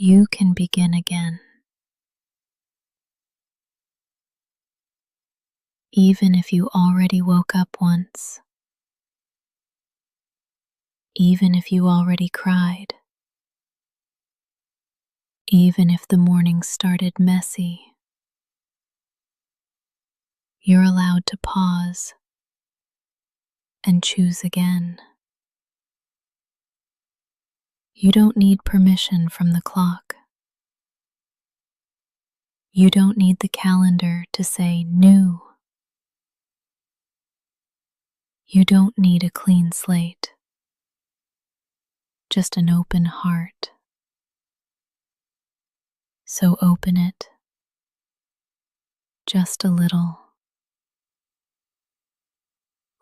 You can begin again. Even if you already woke up once, even if you already cried, even if the morning started messy, you're allowed to pause and choose again. You don't need permission from the clock. You don't need the calendar to say new. You don't need a clean slate, just an open heart. So open it, just a little.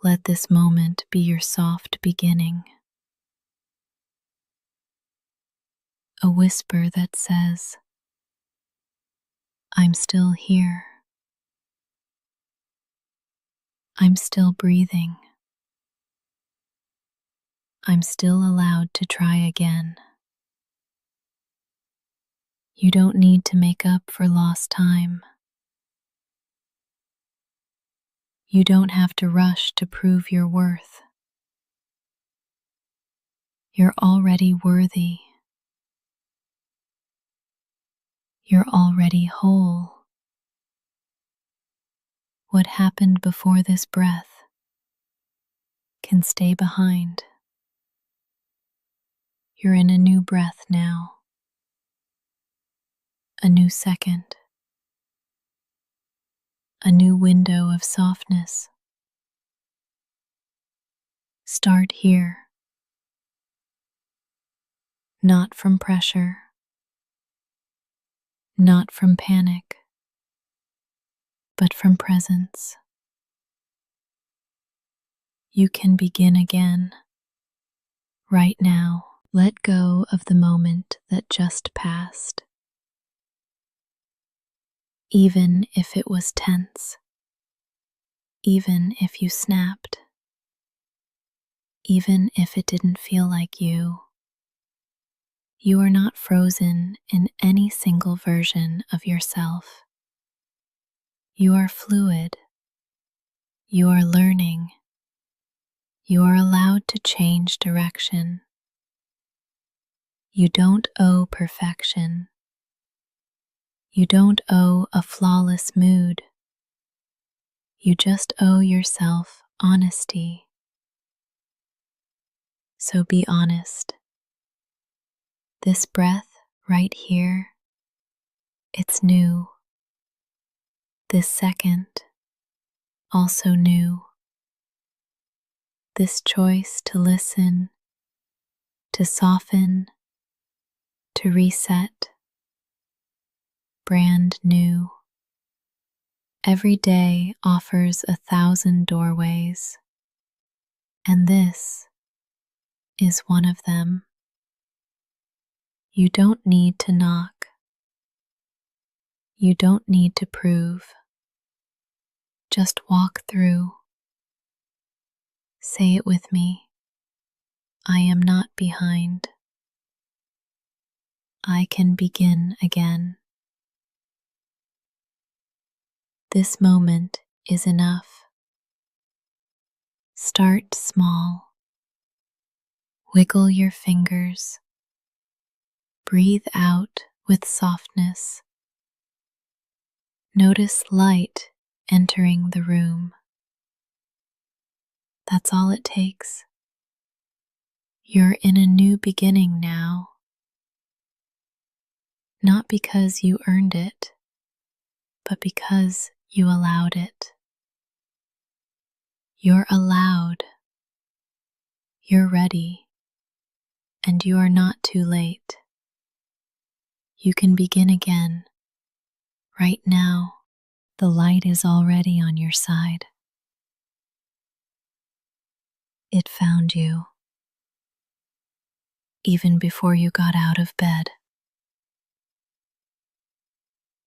Let this moment be your soft beginning. A whisper that says, I'm still here. I'm still breathing. I'm still allowed to try again. You don't need to make up for lost time. You don't have to rush to prove your worth. You're already worthy. You're already whole. What happened before this breath can stay behind. You're in a new breath now. A new second. A new window of softness. Start here. Not from pressure. Not from panic. But from presence. You can begin again. Right now, let go of the moment that just passed. Even if it was tense. Even if you snapped. Even if it didn't feel like you. You are not frozen in any single version of yourself. You are fluid. You are learning. You are allowed to change direction. You don't owe perfection. You don't owe a flawless mood. You just owe yourself honesty. So be honest. This breath right here, it's new. This second, also new. This choice to listen, to soften, to reset, brand new. Every day offers 1,000 doorways, and this is one of them. You don't need to knock. You don't need to prove. Just walk through. Say it with me. I am not behind. I can begin again. This moment is enough. Start small. Wiggle your fingers. Breathe out with softness. Notice light entering the room. That's all it takes. You're in a new beginning now. Not because you earned it, but because you allowed it. You're allowed. You're ready. And you are not too late. You can begin again. Right now, the light is already on your side. It found you, even before you got out of bed.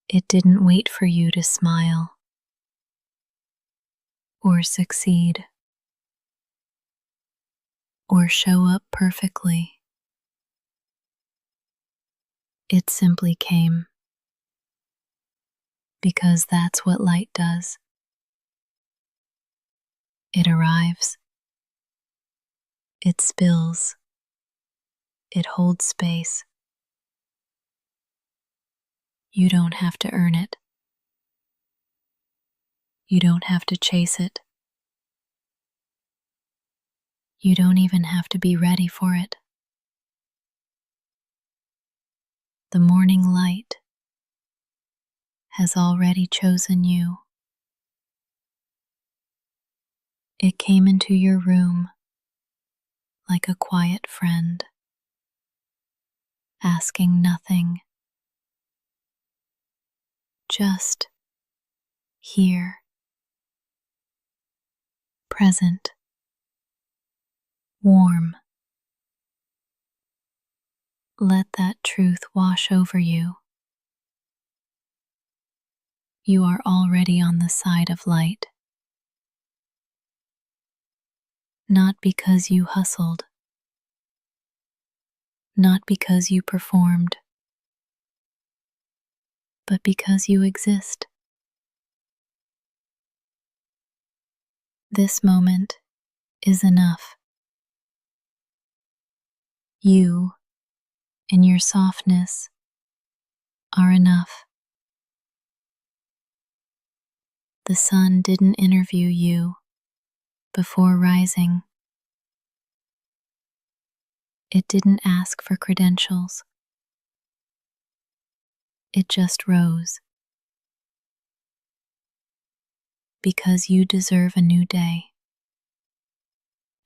It didn't wait for you to smile or succeed or show up perfectly. It simply came because that's what light does. It arrives, it spills, it holds space. You don't have to earn it. You don't have to chase it. You don't even have to be ready for it. The morning light has already chosen you. It came into your room like a quiet friend, asking nothing, just here, present, warm. Let that truth wash over you. You are already on the side of light. Not because you hustled, not because you performed, but because you exist. This moment is enough. You and your softness are enough. The sun didn't interview you before rising. It didn't ask for credentials. It just rose. Because you deserve a new day.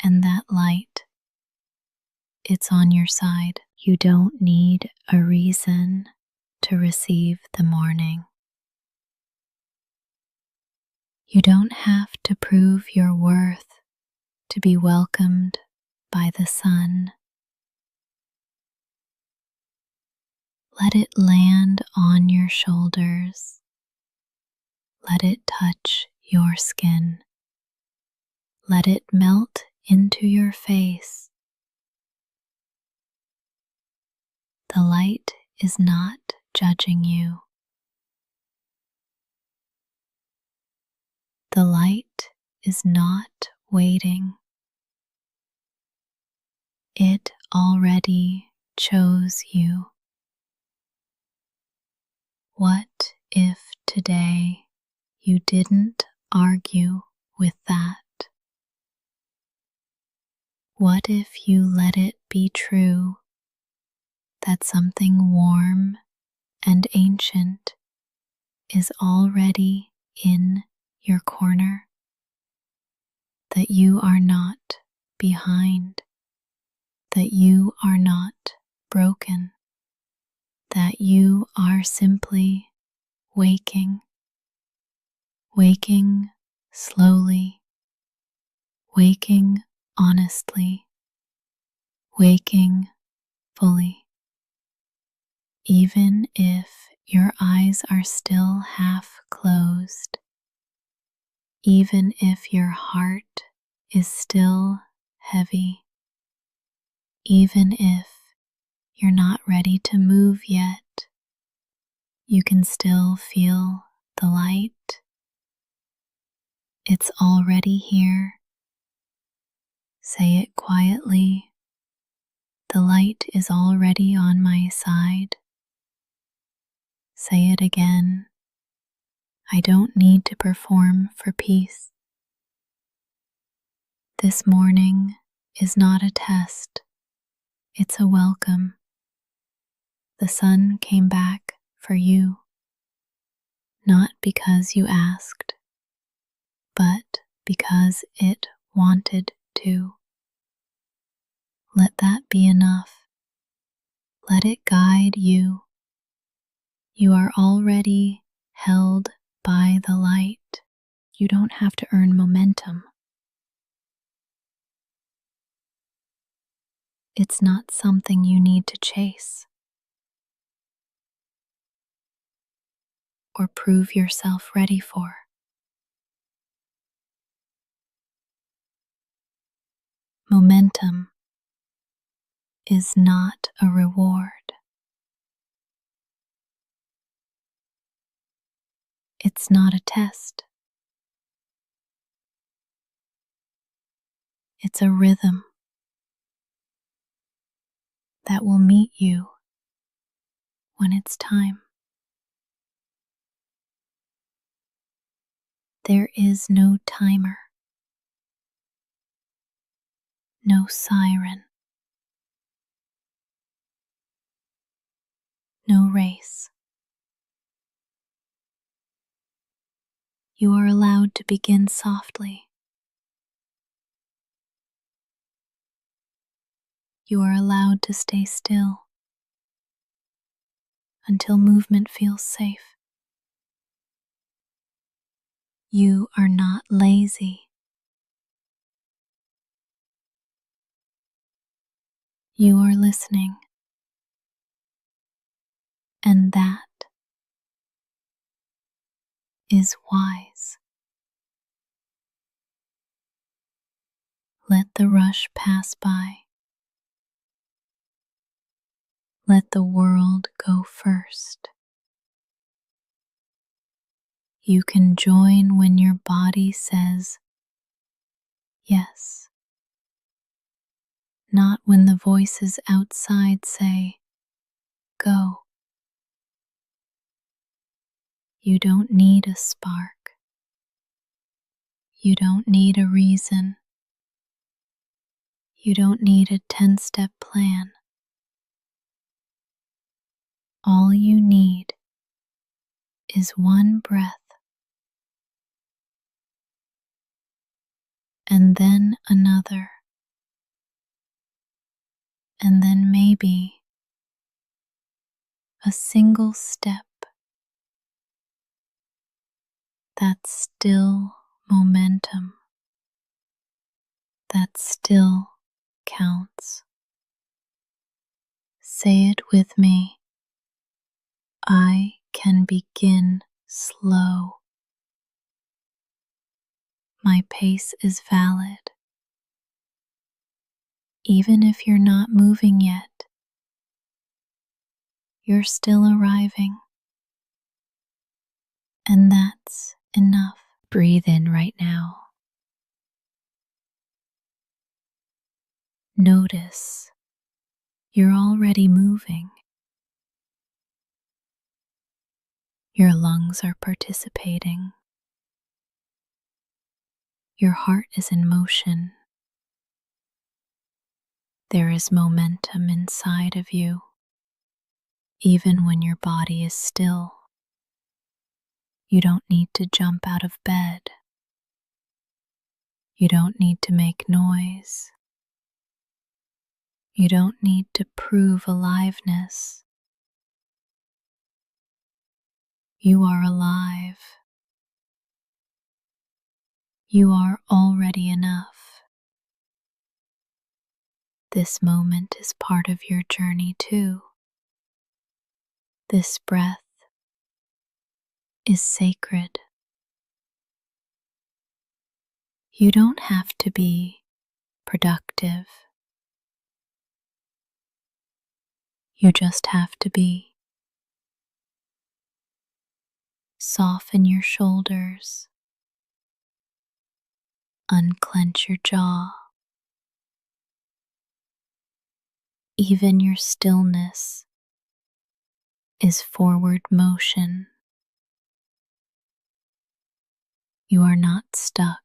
And that light, it's on your side. You don't need a reason to receive the morning. You don't have to prove your worth to be welcomed by the sun. Let it land on your shoulders. Let it touch your skin. Let it melt into your face. The light is not judging you. The light is not waiting. It already chose you. What if today you didn't argue with that? What if you let it be true that something warm and ancient is already in your corner? That you are not behind, that you are not broken, that you are simply waking, waking slowly, waking honestly, waking fully. Even if your eyes are still half closed, even if your heart is still heavy, even if you're not ready to move yet, you can still feel the light. It's already here. Say it quietly. The light is already on my side. Say it again. I don't need to perform for peace. This morning is not a test. It's a welcome. The sun came back for you, not because you asked, but because it wanted to. Let that be enough. Let it guide you. You are already held by the light. You don't have to earn momentum. It's not something you need to chase or prove yourself ready for. Momentum is not a reward. It's not a test. It's a rhythm that will meet you when it's time. There is no timer, no siren, no race. You are allowed to begin softly. You are allowed to stay still until movement feels safe. You are not lazy. You are listening, and that is wise. Let the rush pass by. Let the world go first. You can join when your body says yes, not when the voices outside say go. You don't need a spark. You don't need a reason. You don't need a 10-step plan. All you need is one breath, and then another, and then maybe a single step. That's still momentum. That still counts. Say it with me. I can begin slow. My pace is valid. Even if you're not moving yet, you're still arriving. And that's enough. Breathe in right now. Notice you're already moving. Your lungs are participating. Your heart is in motion. There is momentum inside of you, even when your body is still. You don't need to jump out of bed. You don't need to make noise. You don't need to prove aliveness. You are alive. You are already enough. This moment is part of your journey too. This breath is sacred. You don't have to be productive. You just have to be. Soften your shoulders. Unclench your jaw. Even your stillness is forward motion. You are not stuck.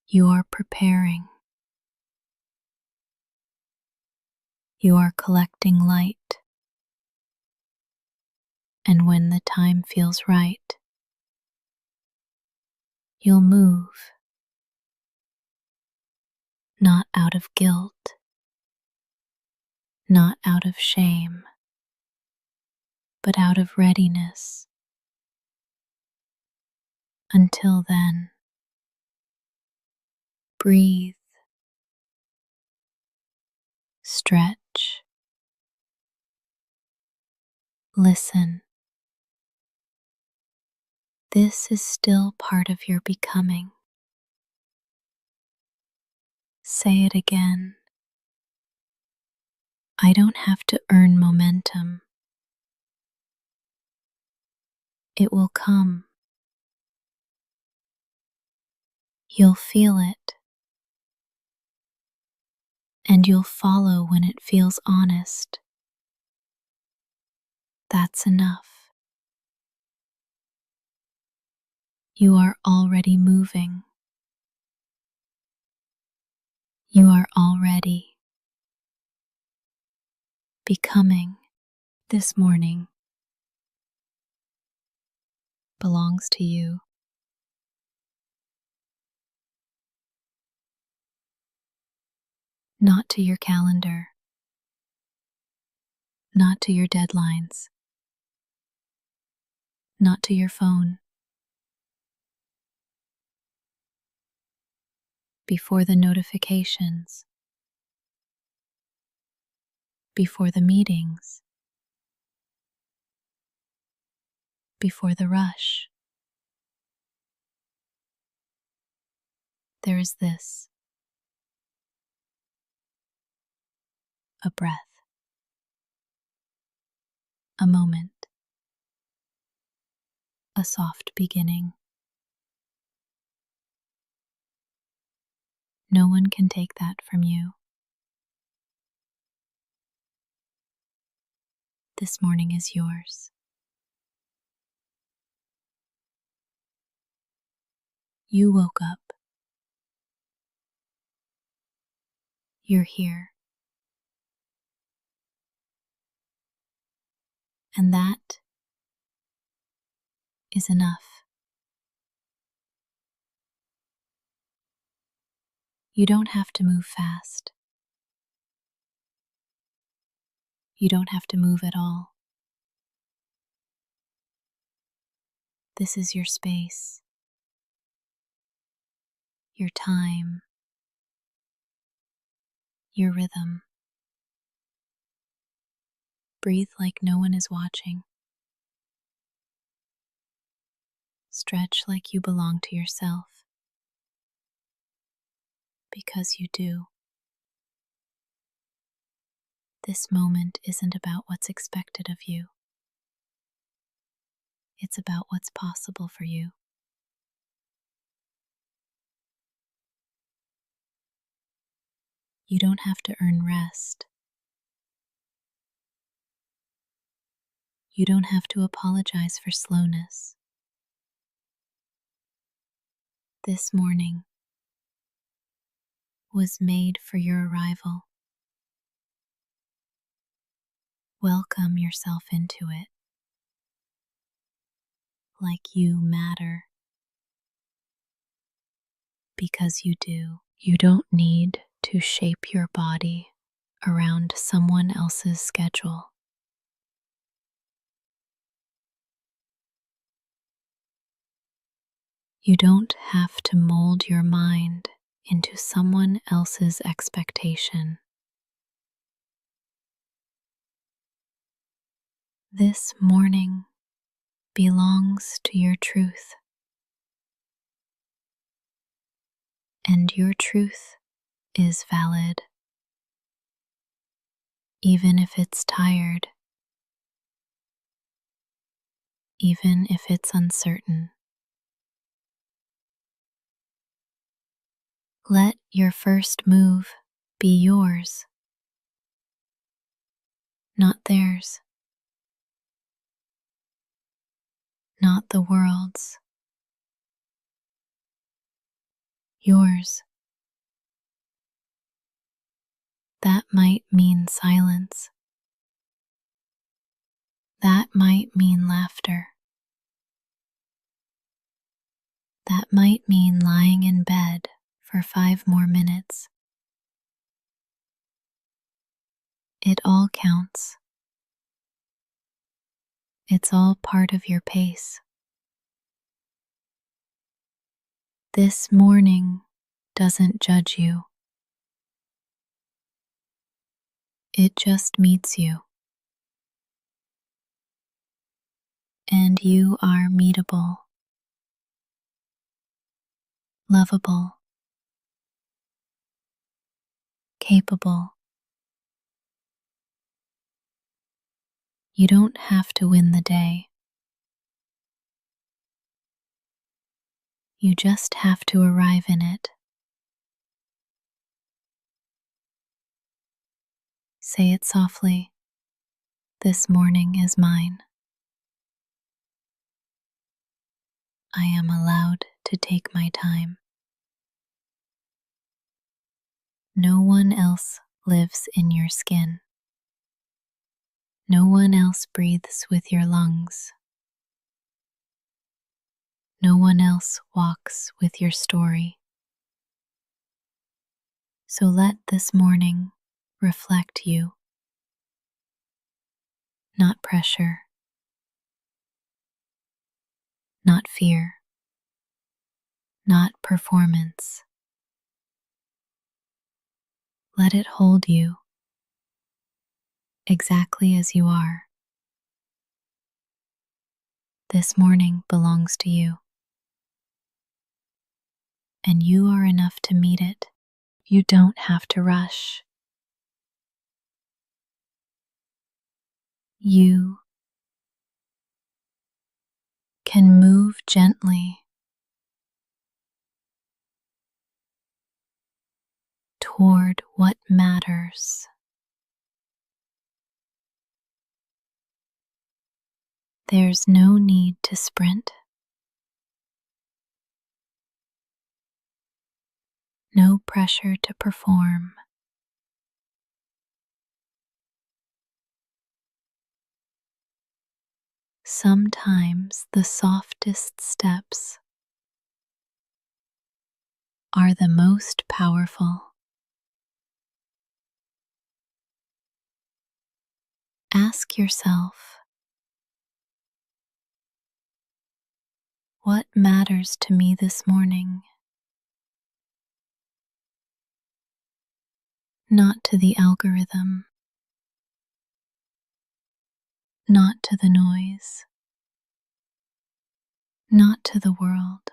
You are preparing. You are collecting light. And when the time feels right, you'll move. Not out of guilt, not out of shame, but out of readiness. Until then, breathe, stretch, listen. This is still part of your becoming. Say it again. I don't have to earn momentum. It will come. You'll feel it, and you'll follow when it feels honest. That's enough. You are already moving. You are already becoming. This morning belongs to you. Not to your calendar, not to your deadlines, not to your phone. Before the notifications, before the meetings, before the rush, there is this: a breath, a moment, a soft beginning. No one can take that from you. This morning is yours. You woke up. You're here. And that is enough. You don't have to move fast. You don't have to move at all. This is your space, your time, your rhythm. Breathe like no one is watching. Stretch like you belong to yourself, because you do. This moment isn't about what's expected of you. It's about what's possible for you. You don't have to earn rest. You don't have to apologize for slowness. This morning was made for your arrival. Welcome yourself into it, like you matter, because you do. You don't need to shape your body around someone else's schedule. You don't have to mold your mind into someone else's expectation. This morning belongs to your truth, and your truth is valid, even if it's tired, even if it's uncertain. Let your first move be yours, not theirs, not the world's. Yours. That might mean silence. That might mean laughter. That might mean lying in bed for 5 more minutes. It all counts. It's all part of your pace. This morning doesn't judge you. It just meets you. And you are meetable, lovable, capable. You don't have to win the day. You just have to arrive in it. Say it softly. This morning is mine. I am allowed to take my time. No one else lives in your skin. No one else breathes with your lungs. No one else walks with your story. So let this morning reflect you, not pressure, not fear, not performance. Let it hold you exactly as you are. This morning belongs to you, and you are enough to meet it. You don't have to rush. You can move gently toward what matters. There's no need to sprint, no pressure to perform. Sometimes the softest steps are the most powerful. Ask yourself, what matters to me this morning? Not to the algorithm, not to the noise, not to the world.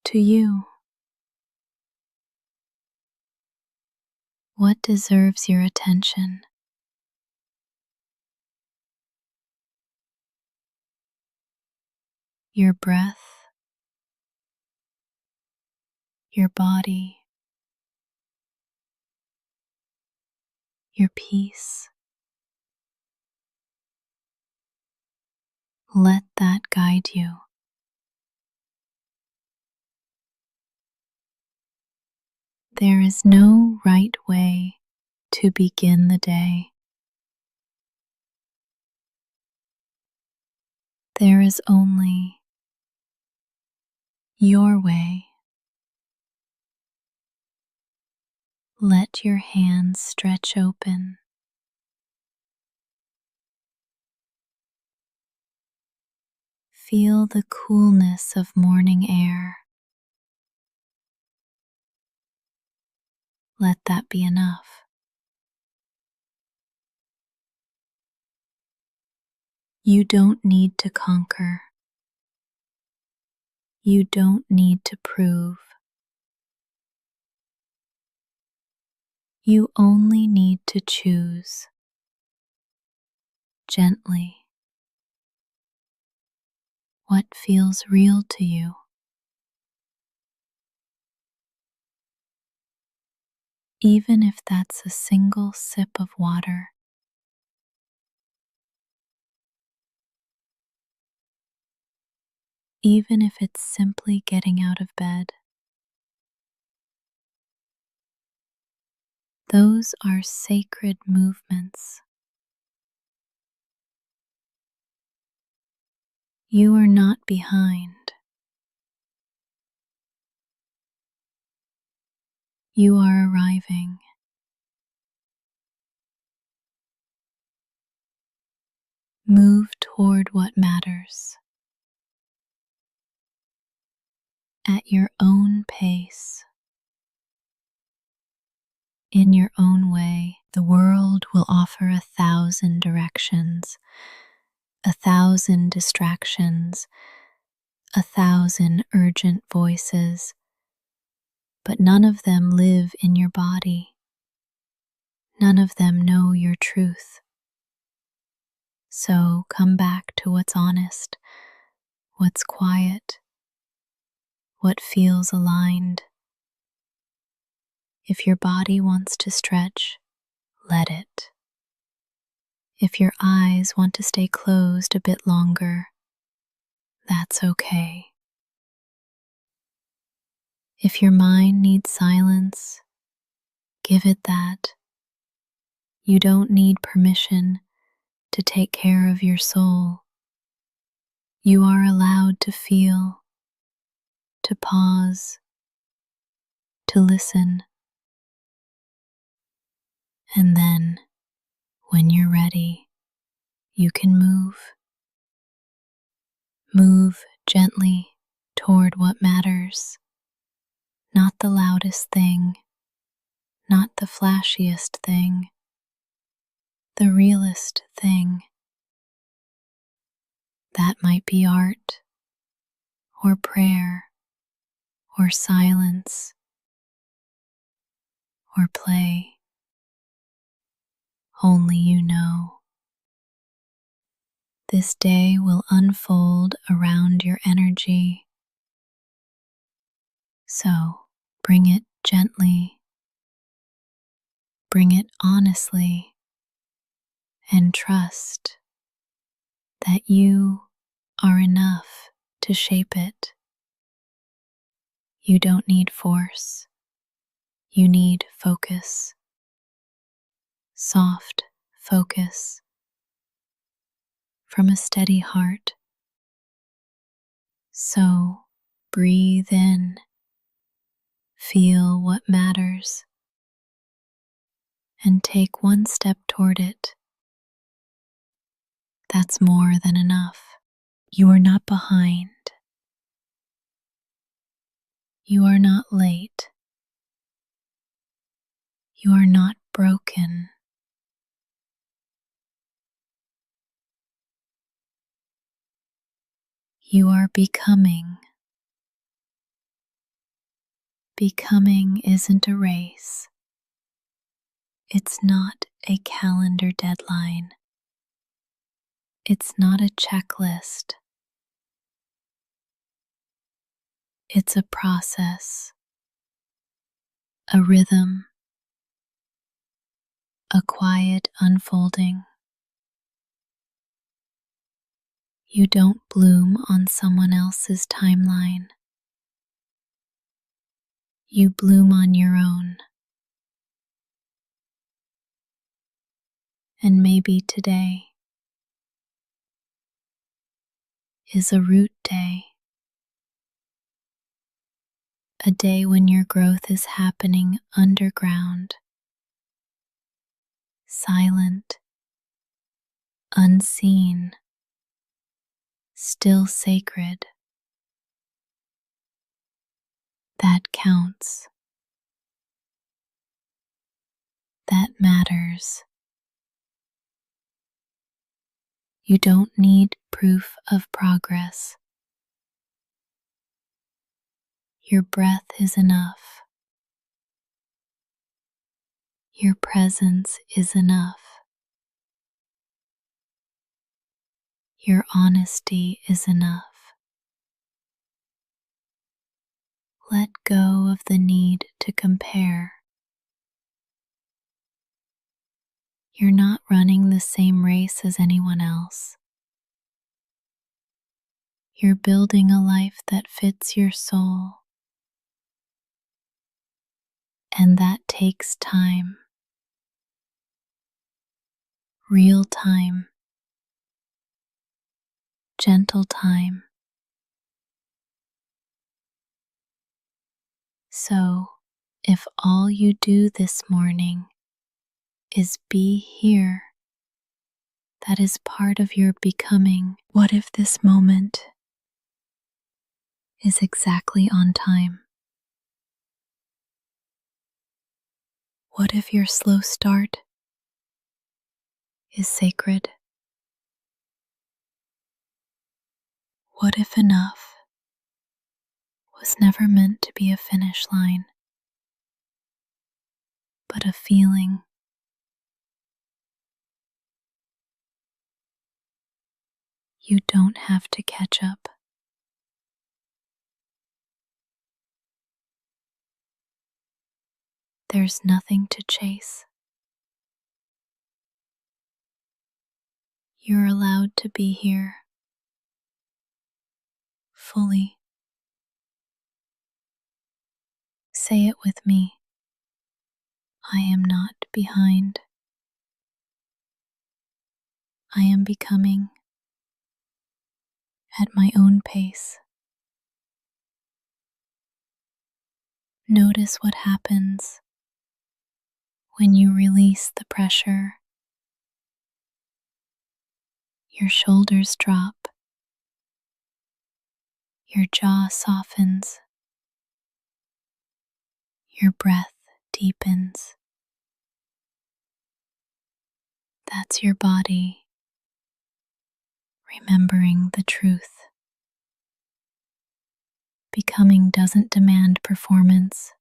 To you, what deserves your attention? Your breath, your body, your peace. Let that guide you. There is no right way to begin the day. There is only your way. Let your hands stretch open. Feel the coolness of morning air. Let that be enough. You don't need to conquer. You don't need to prove. You only need to choose gently what feels real to you. Even if that's a single sip of water, even if it's simply getting out of bed. Those are sacred movements. You are not behind. You are arriving. Move toward what matters at your own pace, in your own way. The world will offer 1,000 directions, 1,000 distractions, 1,000 urgent voices, but none of them live in your body. None of them know your truth. So come back to what's honest, what's quiet, what feels aligned. If your body wants to stretch, let it. If your eyes want to stay closed a bit longer, that's okay. If your mind needs silence, give it that. You don't need permission to take care of your soul. You are allowed to feel, to pause, to listen. And then, when you're ready, you can move. Move gently toward what matters. Not the loudest thing, not the flashiest thing, the realest thing. That might be art, or prayer, or silence, or play. Only you know. This day will unfold around your energy. So bring it gently, bring it honestly, and trust that you are enough to shape it. You don't need force, you need focus. Soft focus from a steady heart. So breathe in, feel what matters, and take one step toward it. That's more than enough. You are not behind. You are not late. You are not broken. You are becoming. Becoming isn't a race. It's not a calendar deadline. It's not a checklist. It's a process, a rhythm, a quiet unfolding. You don't bloom on someone else's timeline. You bloom on your own. And maybe today is a root day. A day when your growth is happening underground, silent, unseen, still sacred. That counts. That matters. You don't need proof of progress. Your breath is enough. Your presence is enough. Your honesty is enough. Let go of the need to compare. You're not running the same race as anyone else. You're building a life that fits your soul. And that takes time. Real time. Gentle time. So, if all you do this morning is be here, that is part of your becoming. What if this moment is exactly on time? What if your slow start is sacred? What if enough was never meant to be a finish line, but a feeling? You don't have to catch up. There's nothing to chase. You're allowed to be here fully. Say it with me. I am not behind. I am becoming at my own pace. Notice what happens when you release the pressure. Your shoulders drop. Your jaw softens. Your breath deepens. That's your body remembering the truth. Becoming doesn't demand performance.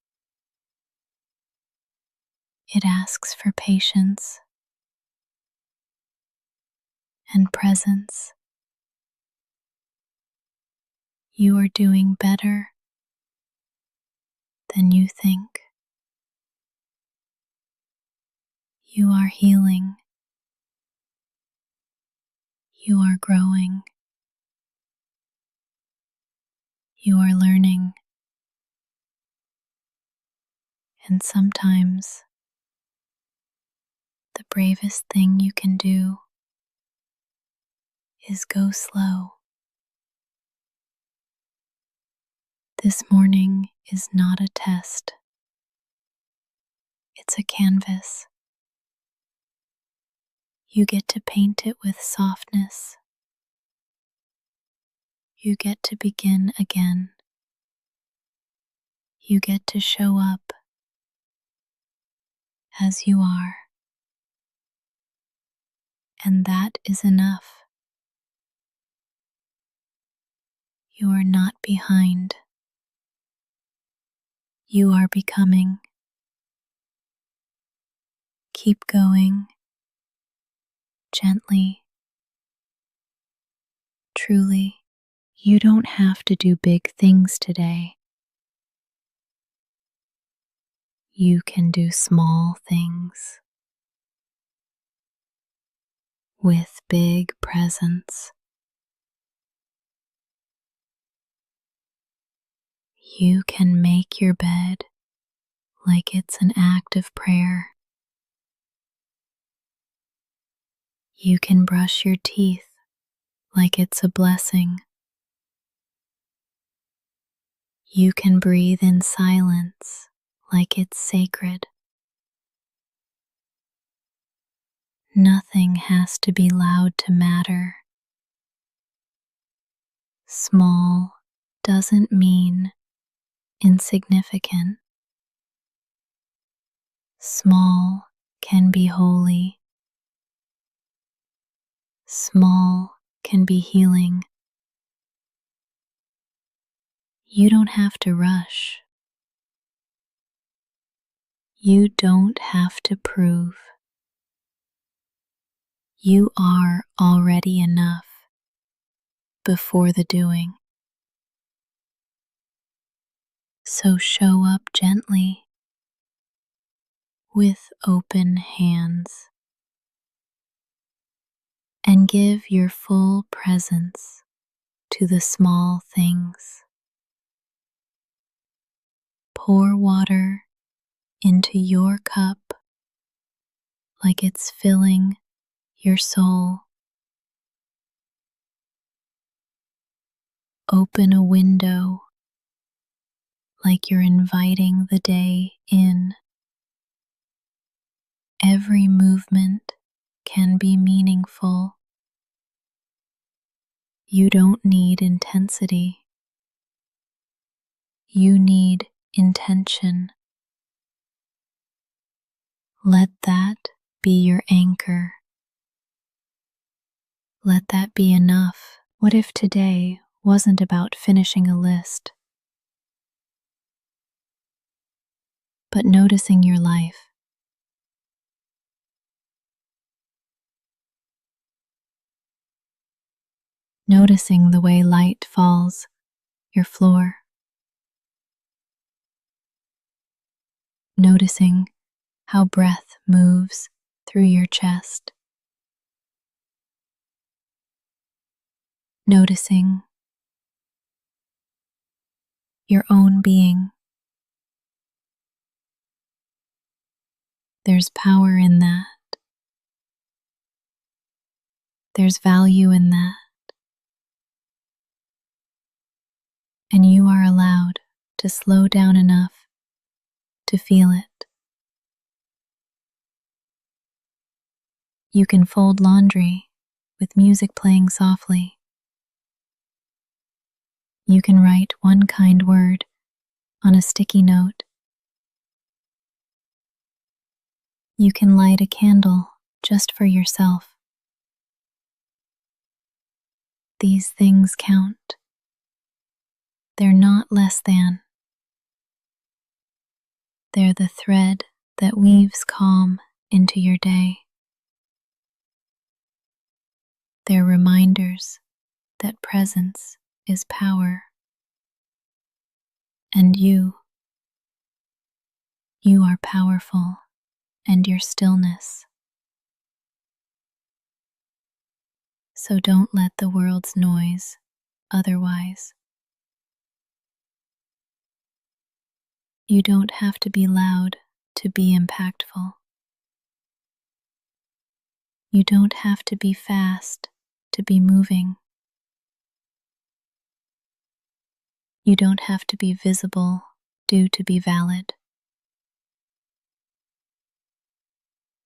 It asks for patience and presence. You are doing better than you think. You are healing. You are growing. You are learning. And sometimes the bravest thing you can do is go slow. This morning is not a test. It's a canvas. You get to paint it with softness. You get to begin again. You get to show up as you are. And that is enough. You are not behind. You are becoming. Keep going, gently, truly. You don't have to do big things today. You can do small things with big presence. You can make your bed like it's an act of prayer. You can brush your teeth like it's a blessing. You can breathe in silence like it's sacred. Nothing has to be loud to matter. Small doesn't mean insignificant. Small can be holy. Small can be healing. You don't have to rush. You don't have to prove. You are already enough before the doing. So show up gently with open hands and give your full presence to the small things. Pour water into your cup like it's filling your soul. Open a window like you're inviting the day in. Every movement can be meaningful. You don't need intensity. You need intention. Let that be your anchor. Let that be enough. What if today wasn't about finishing a list, but noticing your life? noticing the way light falls your floor, noticing how breath moves through your chest, noticing your own being. There's power in that. There's value in that. And you are allowed to slow down enough to feel it. You can fold laundry with music playing softly. You can write one kind word on a sticky note. You can light a candle just for yourself. These things count. They're not less than. They're the thread that weaves calm into your day. They're reminders that presence is power. And you are powerful, and your stillness. So don't let the world's noise otherwise. You don't have to be loud to be impactful. You don't have to be fast to be moving. You don't have to be visible to be valid.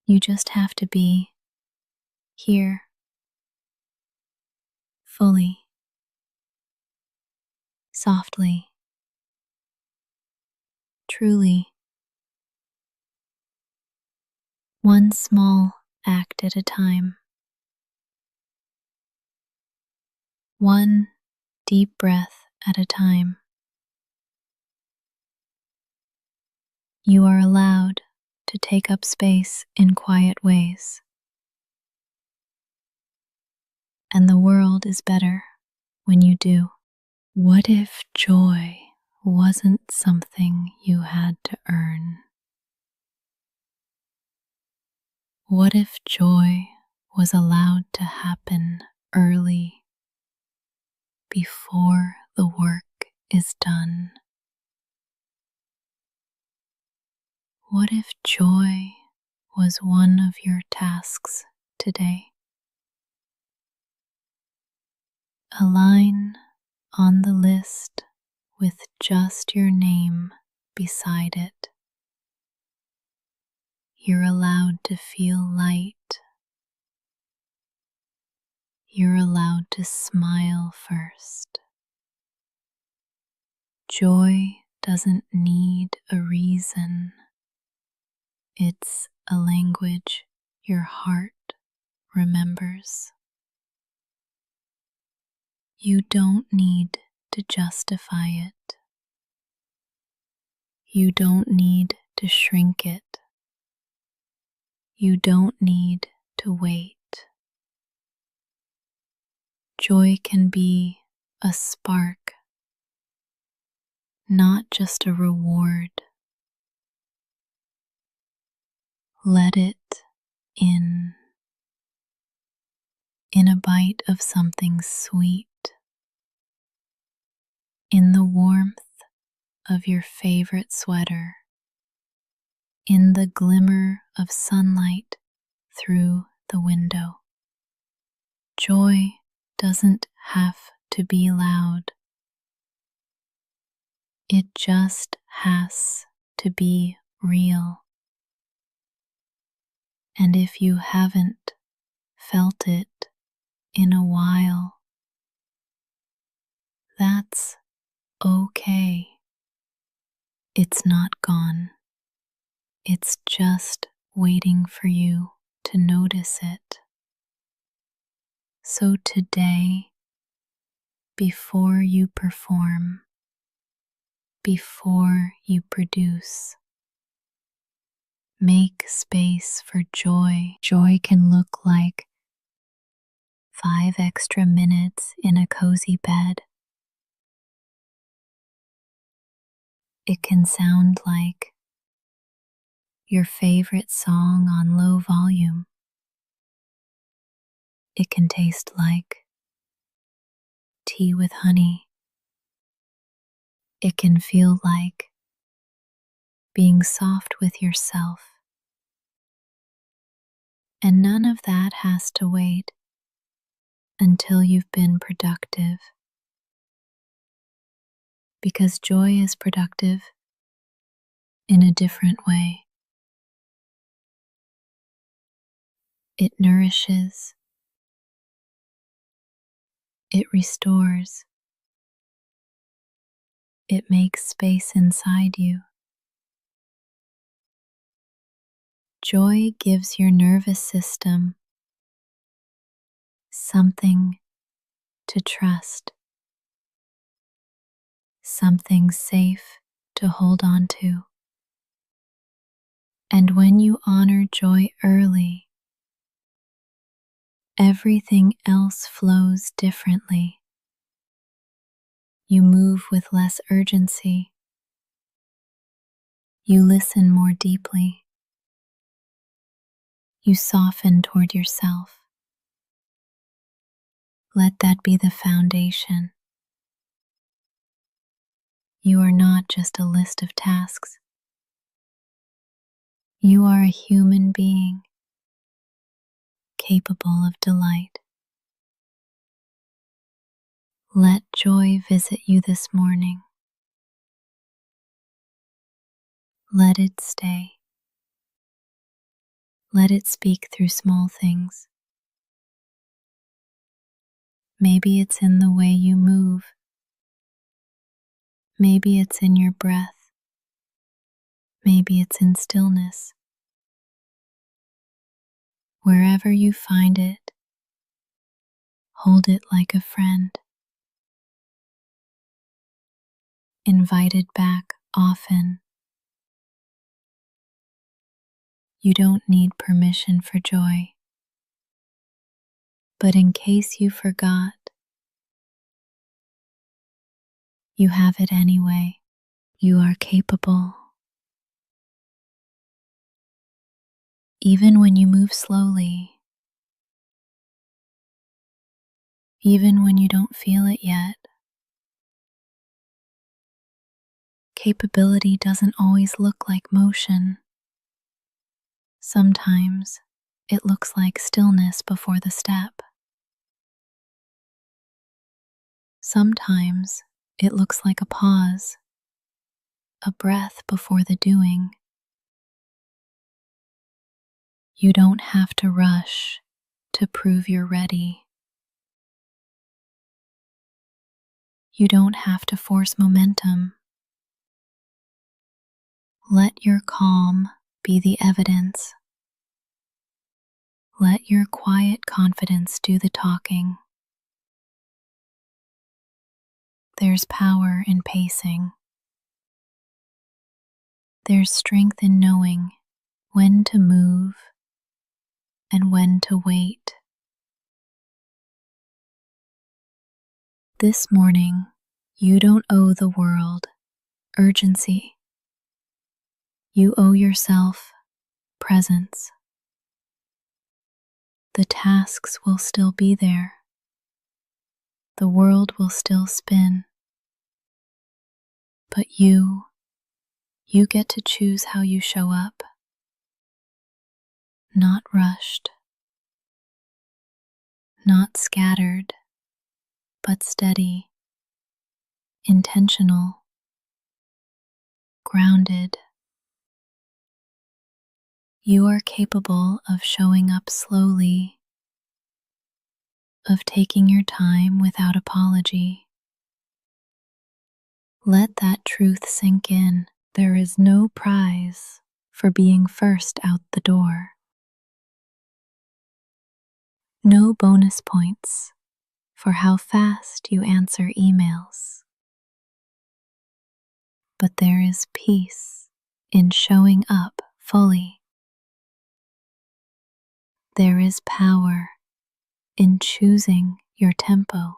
You just have to be here, fully, softly, truly. One small act at a time. One deep breath at a time. You are allowed to take up space in quiet ways. And the world is better when you do. What if joy wasn't something you had to earn? What if joy was allowed to happen early, before the work is done? What if joy was one of your tasks today? A line on the list with just your name beside it. You're allowed to feel light. You're allowed to smile first. Joy doesn't need a reason. It's a language your heart remembers. You don't need to justify it. You don't need to shrink it. You don't need to wait. Joy can be a spark, not just a reward. Let it in a bite of something sweet, in the warmth of your favorite sweater, in the glimmer of sunlight through the window. Joy doesn't have to be loud. It just has to be real. And if you haven't felt it in a while, that's okay. It's not gone. It's just waiting for you to notice it. So today, before you perform, before you produce, make space for joy. Joy can look like 5 extra minutes in a cozy bed. It can sound like your favorite song on low volume. It can taste like tea with honey. It can feel like being soft with yourself. And none of that has to wait until you've been productive. Because joy is productive in a different way. It nourishes, it restores, it makes space inside you. Joy gives your nervous system something to trust, something safe to hold on to. And when you honor joy early, everything else flows differently. You move with less urgency. You listen more deeply. You soften toward yourself. Let that be the foundation. You are not just a list of tasks. You are a human being capable of delight. Let joy visit you this morning. Let it stay. Let it speak through small things. Maybe it's in the way you move. Maybe it's in your breath. Maybe it's in stillness. Wherever you find it, hold it like a friend. Invite it back often. You don't need permission for joy. But in case you forgot, you have it anyway. You are capable. Even when you move slowly, even when you don't feel it yet, capability doesn't always look like motion. Sometimes it looks like stillness before the step. Sometimes it looks like a pause, a breath before the doing. You don't have to rush to prove you're ready. You don't have to force momentum. Let your calm be the evidence. Let your quiet confidence do the talking. There's power in pacing. There's strength in knowing when to move and when to wait. This morning, you don't owe the world urgency. You owe yourself presence. The tasks will still be there. The world will still spin. But you get to choose how you show up. Not rushed, not scattered, but steady, intentional, grounded. You are capable of showing up slowly, of taking your time without apology. Let that truth sink in. There is no prize for being first out the door. No bonus points for how fast you answer emails. But there is peace in showing up fully. There is power in choosing your tempo,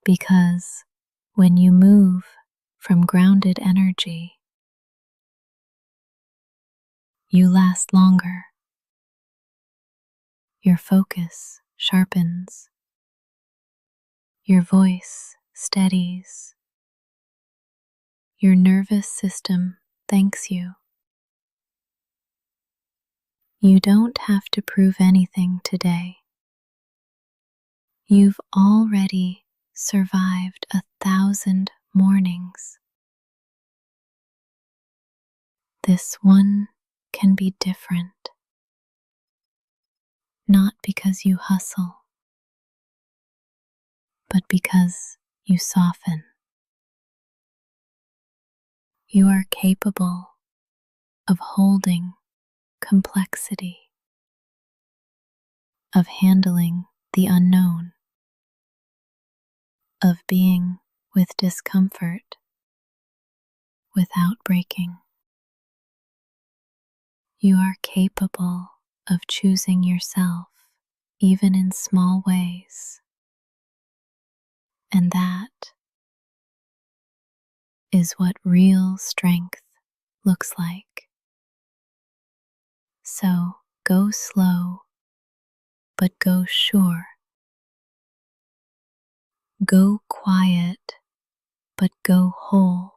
because when you move from grounded energy, you last longer. Your focus sharpens, your voice steadies, your nervous system thanks you. You don't have to prove anything today. You've already survived 1,000 mornings. This one can be different, not because you hustle, but because you soften. You are capable of holding complexity, of handling the unknown, of being with discomfort without breaking. You are capable of choosing yourself even in small ways, and that is what real strength looks like. So go slow, but go sure. Go quiet, but go whole.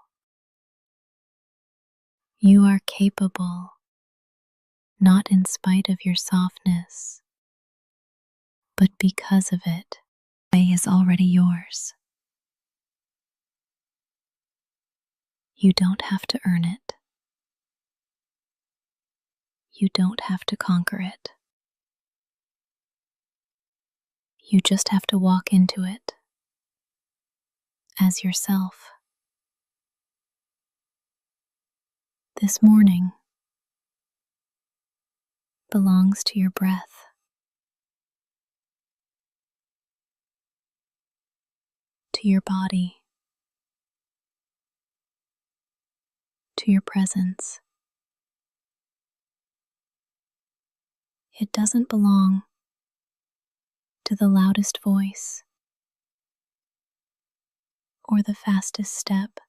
You are capable, not in spite of your softness, but because of it. The way is already yours. You don't have to earn it. You don't have to conquer it. You just have to walk into it as yourself. This morning belongs to your breath, to your body, to your presence. It doesn't belong to the loudest voice or the fastest step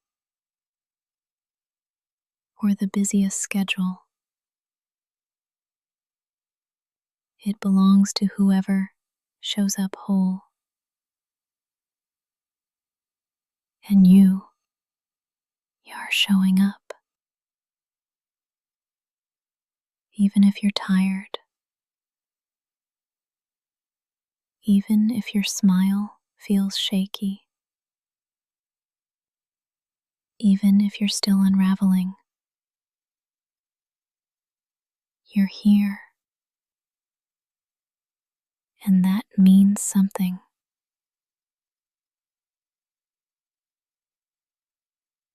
or the busiest schedule. It belongs to whoever shows up whole. And you are showing up. Even if you're tired, even if your smile feels shaky, even if you're still unraveling, you're here. And that means something.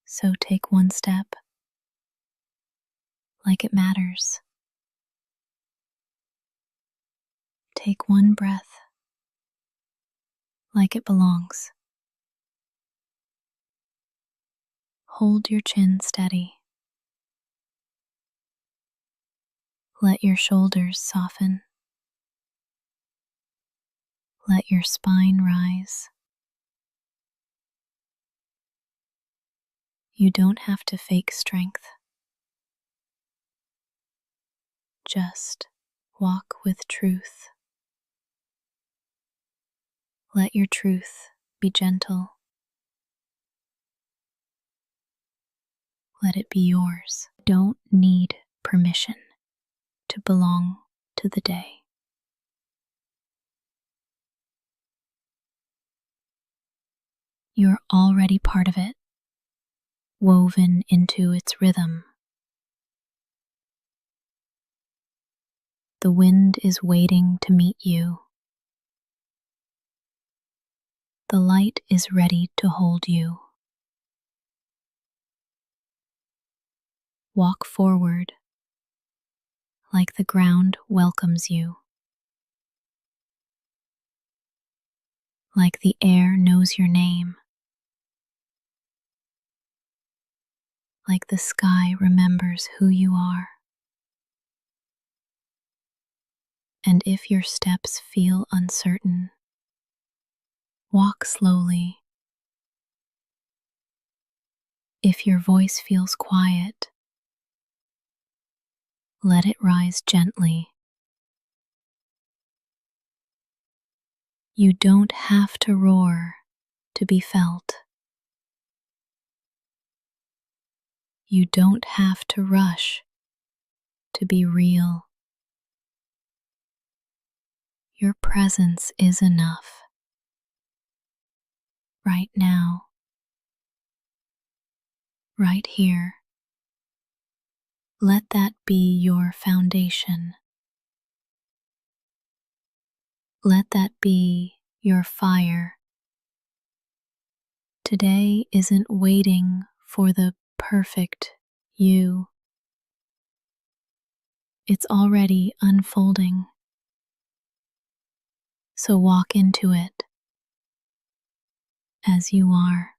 So take one step like it matters. Take one breath like it belongs. Hold your chin steady. Let your shoulders soften. Let your spine rise. You don't have to fake strength. Just walk with truth. Let your truth be gentle. Let it be yours. Don't need permission to belong to the day. You're already part of it, woven into its rhythm. The wind is waiting to meet you. The light is ready to hold you. Walk forward like the ground welcomes you, like the air knows your name, like the sky remembers who you are. And if your steps feel uncertain, walk slowly. If your voice feels quiet, let it rise gently. You don't have to roar to be felt. You don't have to rush to be real. Your presence is enough. Right now, right here. Let that be your foundation. Let that be your fire. Today isn't waiting for the perfect you. It's already unfolding. So walk into it as you are.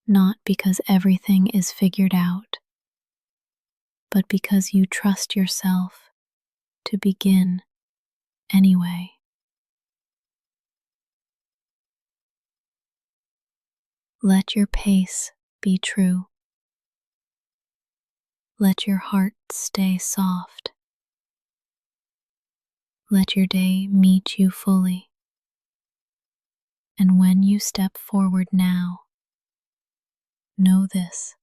Not because everything is figured out, but because you trust yourself to begin anyway. Let your pace be true. Let your heart stay soft. Let your day meet you fully. And when you step forward now, know this: